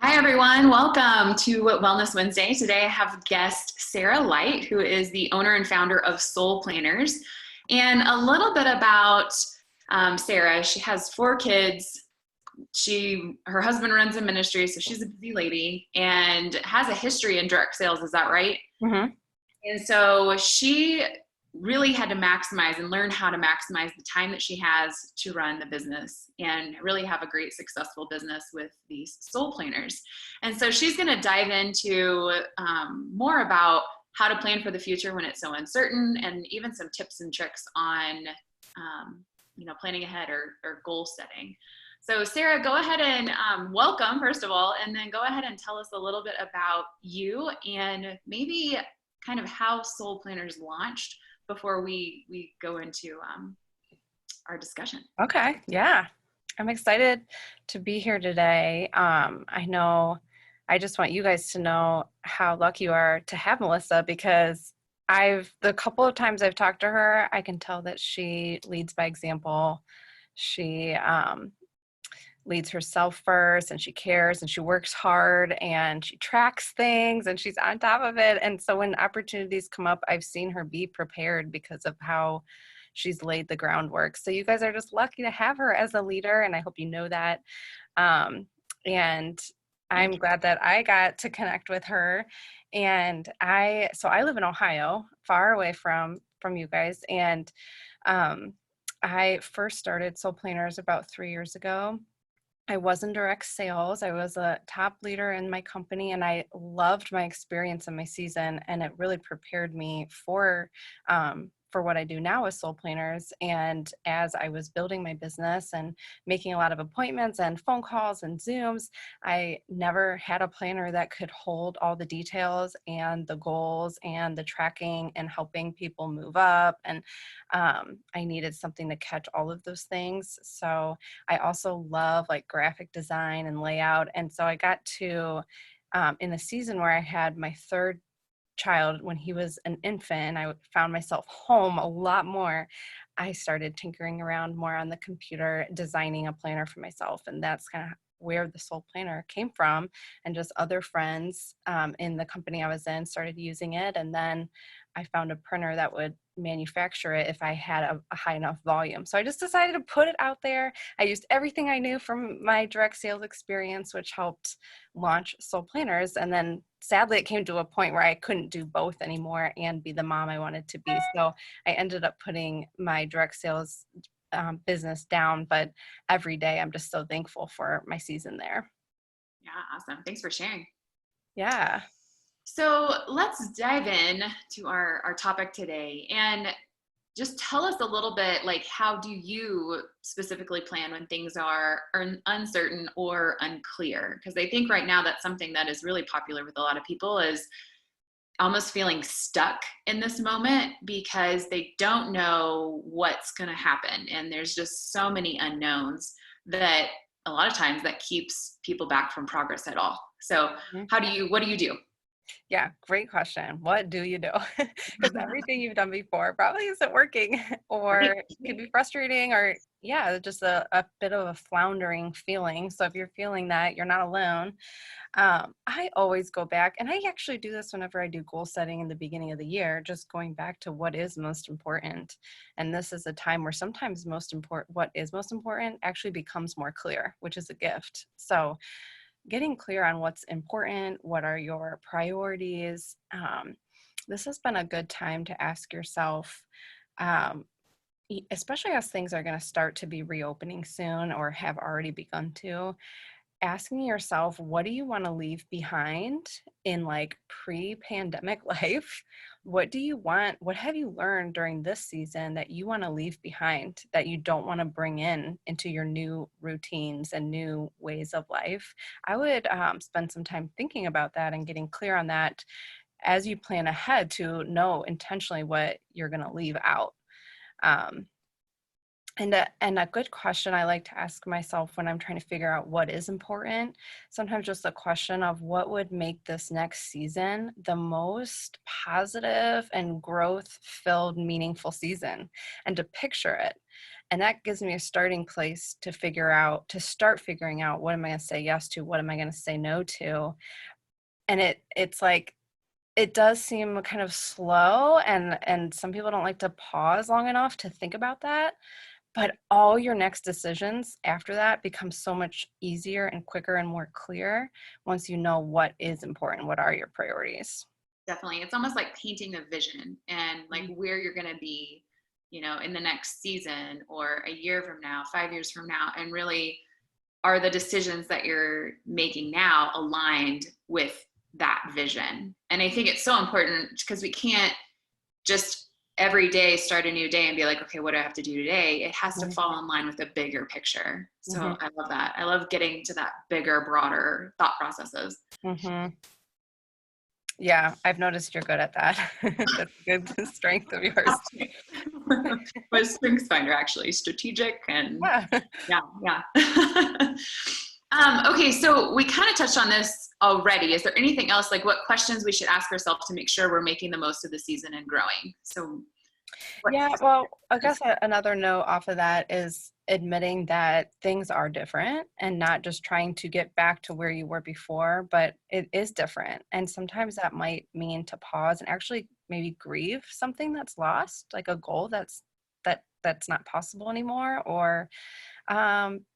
Hi, everyone. Welcome to Wellness Wednesday. Today, I have guest Sara Light, who is the owner and founder of Soul Planners. And a little bit about Sara. She has four kids. Her husband runs a ministry, so she's a busy lady and has a history in direct sales. Is that right? Hmm. And so she really had to maximize and learn how to maximize the time that she has to run the business and really have a great successful business with these soul planners. And so she's going to dive into more about how to plan for the future when it's so uncertain, and even some tips and tricks on planning ahead or goal setting. So Sara, go ahead and welcome, first of all, and then go ahead and tell us a little bit about you and maybe kind of how Soul Planners launched before we go into our discussion. Okay. Yeah. I'm excited to be here today. I know I just want you guys to know how lucky you are to have Melissa because the couple of times I've talked to her, I can tell that she leads by example. She leads herself first and she cares and she works hard and she tracks things and she's on top of it. And so when opportunities come up, I've seen her be prepared because of how she's laid the groundwork. So you guys are just lucky to have her as a leader, and I hope you know that. And I'm glad that I got to connect with her. And I live in Ohio, far away from you guys. And I first started Soul Planners about 3 years ago. I was in direct sales. I was a top leader in my company, and I loved my experience in my season, and it really prepared me for what I do now with Soul Planners. And as I was building my business and making a lot of appointments and phone calls and Zooms, I never had a planner that could hold all the details and the goals and the tracking and helping people move up. And I needed something to catch all of those things. So I also love like graphic design and layout. And so I got to, in the season where I had my third child, when he was an infant, I found myself home a lot more. I started tinkering around more on the computer, designing a planner for myself. And that's kind of where the Soul Planner came from. And just other friends in the company I was in started using it. And then I found a printer that would manufacture it if I had a high enough volume. So I just decided to put it out there. I used everything I knew from my direct sales experience, which helped launch Soul Planners. And then sadly, it came to a point where I couldn't do both anymore and be the mom I wanted to be. So I ended up putting my direct sales business down. But every day, I'm just so thankful for my season there. Yeah, awesome. Thanks for sharing. Yeah. So let's dive in to our topic today and just tell us a little bit, like, how do you specifically plan when things are uncertain or unclear? Because I think right now that's something that is really popular with a lot of people, is almost feeling stuck in this moment because they don't know what's going to happen. And there's just so many unknowns that a lot of times that keeps people back from progress at all. So what do you do? Yeah, great question. What do you do? Because everything you've done before probably isn't working or Right. it could be frustrating or, yeah, just a bit of a floundering feeling. So if you're feeling that, you're not alone. I always go back, and I actually do this whenever I do goal setting in the beginning of the year, just going back to what is most important. And this is a time where sometimes what is most important actually becomes more clear, which is a gift. So getting clear on what's important, what are your priorities. This has been a good time to ask yourself, um, especially as things are going to start to be reopening soon or have already begun to, asking yourself, what do you want to leave behind in like pre-pandemic life? What do you want? What have you learned during this season that you want to leave behind that you don't want to bring into your new routines and new ways of life? I would spend some time thinking about that and getting clear on that as you plan ahead to know intentionally what you're going to leave out. Um, and a good question I like to ask myself when I'm trying to figure out what is important, sometimes just the question of what would make this next season the most positive and growth-filled, meaningful season, and to picture it. And that gives me a starting place to start figuring out, what am I going to say yes to? What am I going to say no to? And it's like, it does seem kind of slow, and some people don't like to pause long enough to think about that. But all your next decisions after that become so much easier and quicker and more clear once you know what is important, what are your priorities. Definitely. It's almost like painting a vision and like where you're going to be, in the next season or a year from now, 5 years from now. And really, are the decisions that you're making now aligned with that vision? And I think it's so important because we can't just every day start a new day and be like, okay, what do I have to do today? It has to fall in line with a bigger picture. So I love that. I love getting to that bigger, broader thought processes. Yeah, I've noticed you're good at that. That's a good strength of yours. My strengths finder, actually, strategic and yeah. Okay, so we kind of touched on this already. Is there anything else, like what questions we should ask ourselves to make sure we're making the most of the season and growing? So yeah, well, I guess another note off of that is admitting that things are different and not just trying to get back to where you were before, but it is different. And sometimes that might mean to pause and actually maybe grieve something that's lost, like a goal that's not possible anymore, or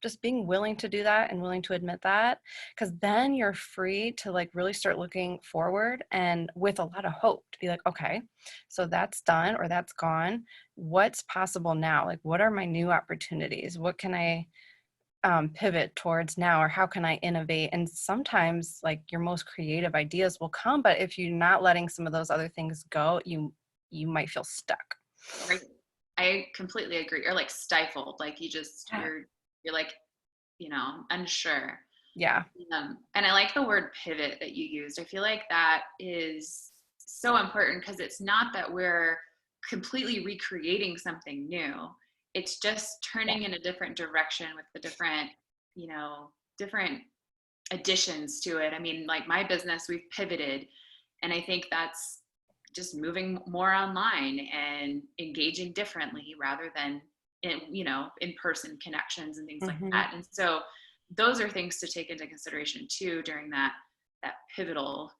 just being willing to do that and willing to admit that, because then you're free to like really start looking forward and with a lot of hope to be like, okay, so that's done or that's gone. What's possible now? Like, what are my new opportunities? What can I pivot towards now, or how can I innovate? And sometimes like your most creative ideas will come, but if you're not letting some of those other things go, you might feel stuck. Right. I completely agree. Or like stifled, like you're like, unsure. Yeah. And I like the word pivot that you used. I feel like that is so important because it's not that we're completely recreating something new. It's just turning in a different direction with the different additions to it. I mean, like my business, we've pivoted, and I think that's just moving more online and engaging differently rather than in-person connections and things like that. And so those are things to take into consideration too during that pivotal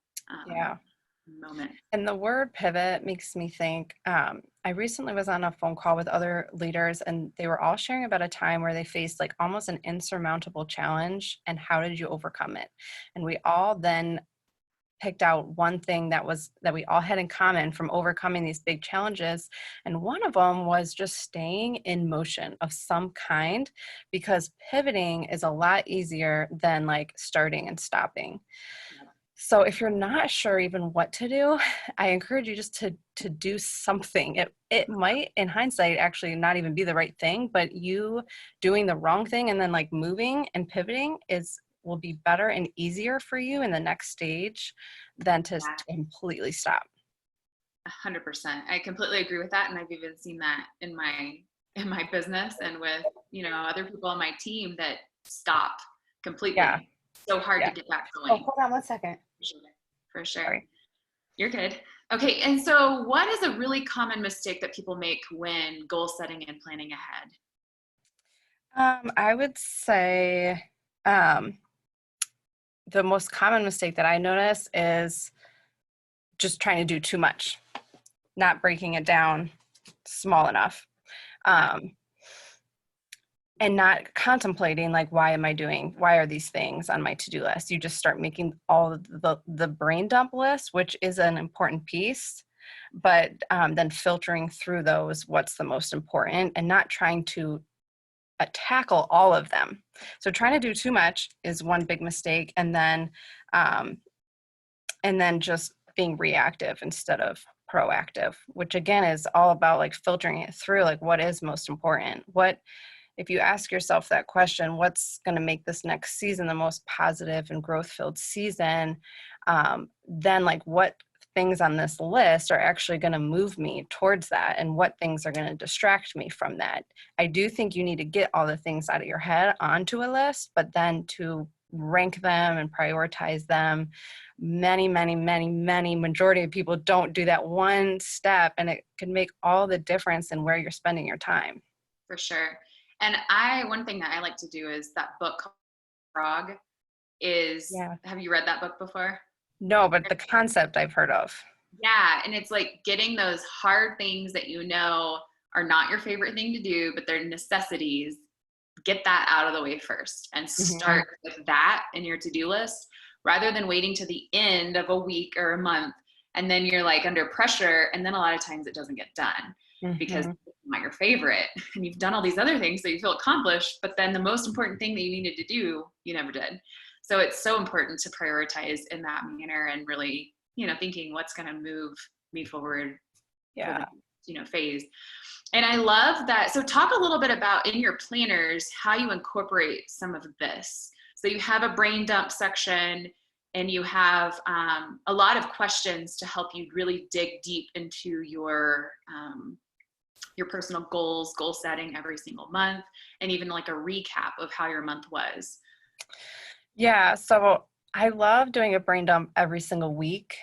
moment. And the word pivot makes me think, I recently was on a phone call with other leaders, and they were all sharing about a time where they faced like almost an insurmountable challenge, and how did you overcome it? And we all then picked out one thing that we all had in common from overcoming these big challenges. And one of them was just staying in motion of some kind, because pivoting is a lot easier than like starting and stopping. So if you're not sure even what to do, I encourage you just to do something. It might, in hindsight, actually not even be the right thing, but you doing the wrong thing and then like moving and pivoting will be better and easier for you in the next stage than to completely stop. 100%. I completely agree with that. And I've even seen that in my business and with, other people on my team that stop completely. Yeah. So hard to get back going. Oh, hold on 1 second. For sure. Sorry. You're good. Okay. And so what is a really common mistake that people make when goal setting and planning ahead? I would say the most common mistake that I notice is just trying to do too much, not breaking it down small enough, and not contemplating like, why are these things on my to-do list? You just start making all of the brain dump list, which is an important piece, but then filtering through those, what's the most important, and not trying to tackle all of them. So trying to do too much is one big mistake, and then just being reactive instead of proactive, which again is all about like filtering it through, like what is most important. If you ask yourself that question, what's going to make this next season the most positive and growth-filled season, then like what things on this list are actually going to move me towards that, and what things are going to distract me from that. I do think you need to get all the things out of your head onto a list, but then to rank them and prioritize them. Many majority of people don't do that one step, and it can make all the difference in where you're spending your time. For sure. And one thing that I like to do is that book called Frog Yeah. have you read that book before? No, but the concept I've heard of. Yeah. And it's like getting those hard things that you know are not your favorite thing to do, but they're necessities. Get that out of the way first and Hmm. start with that in your to-do list rather than waiting to the end of a week or a month. And then you're like under pressure. And then a lot of times it doesn't get done because Hmm. it's not your favorite. And you've done all these other things that you feel accomplished, but then the most important thing that you needed to do, you never did. So it's so important to prioritize in that manner and really, thinking what's going to move me forward for the, Yeah. phase. And I love that. So talk a little bit about in your planners, how you incorporate some of this. So you have a brain dump section and you have a lot of questions to help you really dig deep into your personal goals, goal setting every single month, and even like a recap of how your month was. Yeah. So I love doing a brain dump every single week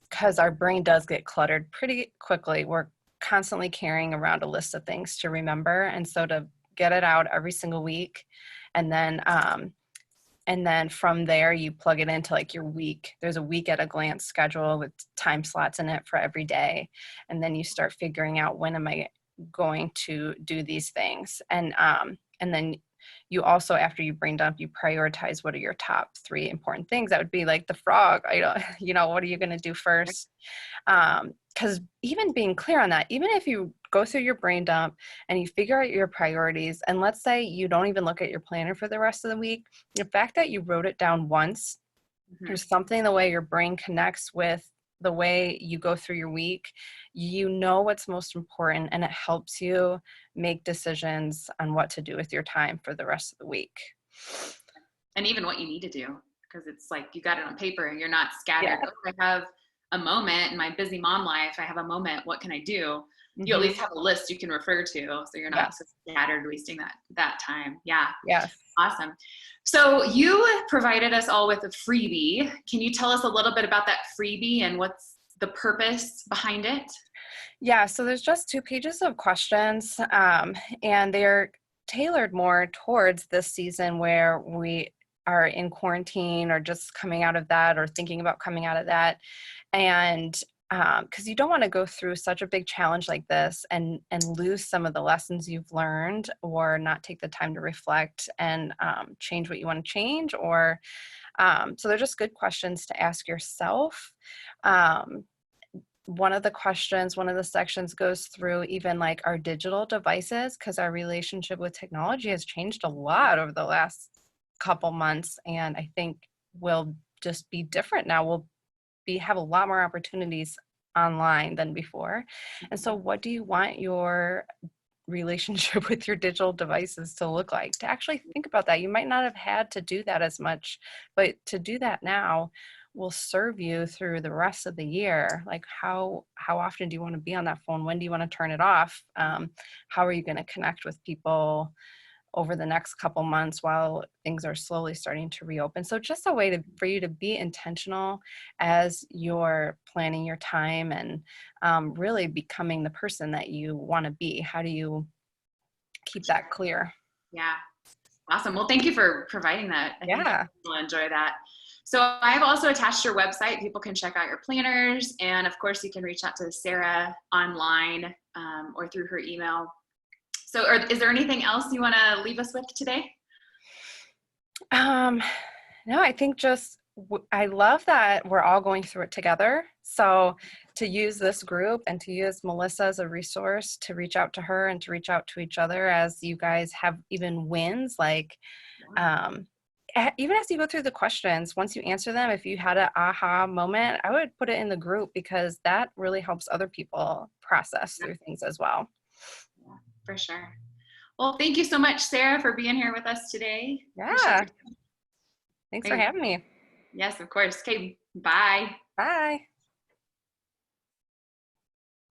because our brain does get cluttered pretty quickly. We're constantly carrying around a list of things to remember. And so to get it out every single week and then from there you plug it into like your week. There's a week at a glance schedule with time slots in it for every day. And then you start figuring out, when am I going to do these things? And then you also, after you brain dump, you prioritize what are your top 3 important things. That would be like the frog. I don't, what are you going to do first? Because even being clear on that, even if you go through your brain dump and you figure out your priorities, and let's say you don't even look at your planner for the rest of the week, the fact that you wrote it down once, Mm-hmm. there's something the way your brain connects with the way you go through your week. You know what's most important, and it helps you make decisions on what to do with your time for the rest of the week. And even what you need to do, because it's like you got it on paper and you're not scattered. Yeah. Oh, I have a moment in my busy mom life. I have a moment. What can I do? You at Mm-hmm. least have a list you can refer to, so you're not so Yes. scattered wasting that time. Yeah, Yes. awesome. So you provided us all with a freebie. Can you tell us a little bit about that freebie and what's the purpose behind it? Yeah, so there's just 2 pages of questions, and they're tailored more towards this season where we are in quarantine or just coming out of that or thinking about coming out of that. And because you don't want to go through such a big challenge like this and lose some of the lessons you've learned, or not take the time to reflect and change what you want to change. Or so they're just good questions to ask yourself. Um, One of the sections goes through even like our digital devices, because our relationship with technology has changed a lot over the last couple months, and I think will just be different now. We'll have a lot more opportunities online than before. And so what do you want your relationship with your digital devices to look like? To actually think about that. You might not have had to do that as much, but to do that now will serve you through the rest of the year. Like how often do you want to be on that phone? When do you want to turn it off? How are you going to connect with people over the next couple months while things are slowly starting to reopen? So just a way for you to be intentional as you're planning your time and really becoming the person that you want to be. How do you keep that clear? Yeah. Awesome. Well, thank you for providing that. I think Yeah. people will enjoy that. So I've also attached your website. People can check out your planners. And of course, you can reach out to Sara online or through her email. So is there anything else you want to leave us with today? Um, no, I think just I love that we're all going through it together. So to use this group and to use Melissa as a resource, to reach out to her and to reach out to each other as you guys have even wins, like um, even as you go through the questions, once you answer them, if you had an aha moment, I would put it in the group, because that really helps other people process through things as well. Yeah, for sure. Well, thank you so much, Sara, for being here with us today. Appreciate Yeah. your Thanks for time. having me. Yes, of course. Okay, bye. Bye.